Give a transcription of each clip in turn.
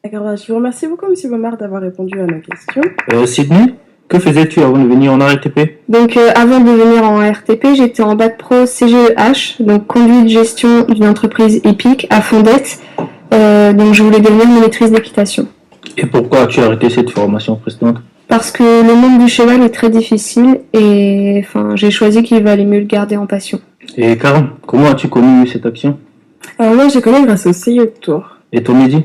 D'accord, je vous remercie beaucoup, Monsieur Baumard, d'avoir répondu à nos questions. Sydney, que faisais-tu avant de venir en RTP? Donc avant de venir en RTP, j'étais en bac pro CGEH, donc conduite gestion d'une entreprise épique à Fondette. Donc je voulais devenir monitrice d'équitation. Et pourquoi as-tu arrêté cette formation précédente? Parce que le monde du cheval est très difficile et j'ai choisi qu'il valait mieux le garder en passion. Et Karen, comment as-tu connu cette action? Moi, j'ai connu grâce au CIE de Tours. Et ton Mehdi?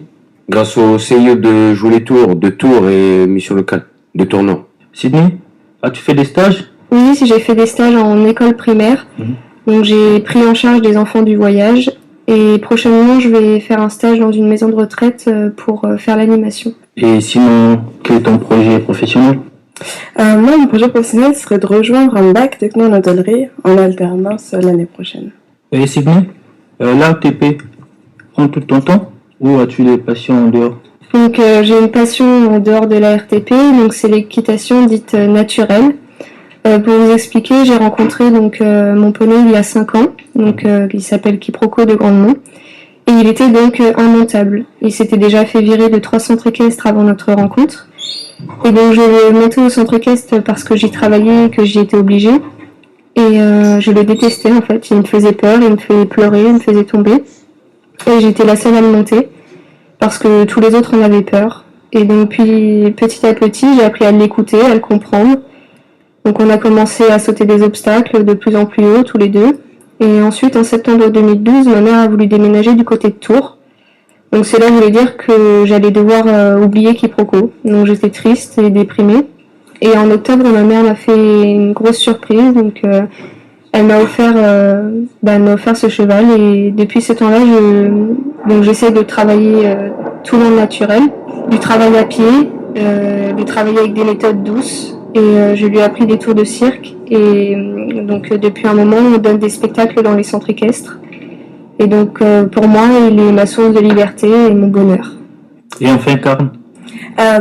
Grâce au CIE de jouer les tours, de Tours et mission locale, de tournant. Sydney, as-tu fait des stages? Oui, j'ai fait des stages en école primaire. Donc j'ai pris en charge des enfants du voyage. Et prochainement, je vais faire un stage dans une maison de retraite pour faire l'animation. Et sinon, quel est ton projet professionnel? Moi, mon projet professionnel serait de rejoindre un bac techno en hôtellerie en alternance l'année prochaine. Et Sydney, l'ATP prend tout ton temps ou as-tu des passions en dehors? Donc j'ai une passion en dehors de la RTP, donc c'est l'équitation dite naturelle. Pour vous expliquer, j'ai rencontré donc mon poney il y a 5 ans, donc il s'appelle Quiproquo de Grandemont, et il était donc immontable. Il s'était déjà fait virer de 3 centres équestres avant notre rencontre, et donc je l'ai monté au centre équestre parce que j'y travaillais et que j'y étais obligée, et je le détestais en fait. Il me faisait peur, il me faisait pleurer, il me faisait tomber, et j'étais la seule à le monter parce que tous les autres en avaient peur. Et donc puis petit à petit, j'ai appris à l'écouter, à le comprendre. Donc on a commencé à sauter des obstacles de plus en plus haut tous les deux. Et ensuite, en septembre 2012, ma mère a voulu déménager du côté de Tours. Donc cela voulait dire que j'allais devoir oublier Quiproquo. Donc j'étais triste et déprimée. Et en octobre, ma mère m'a fait une grosse surprise. Donc elle m'a offert ce cheval. Et depuis ce temps-là, j'essaie de travailler tout dans le naturel, du travail à pied, de travailler avec des méthodes douces. Et je lui ai appris des tours de cirque. Et donc depuis un moment, on donne des spectacles dans les centres équestres. Et donc pour moi, il est ma source de liberté et mon bonheur. Et enfin, Karen?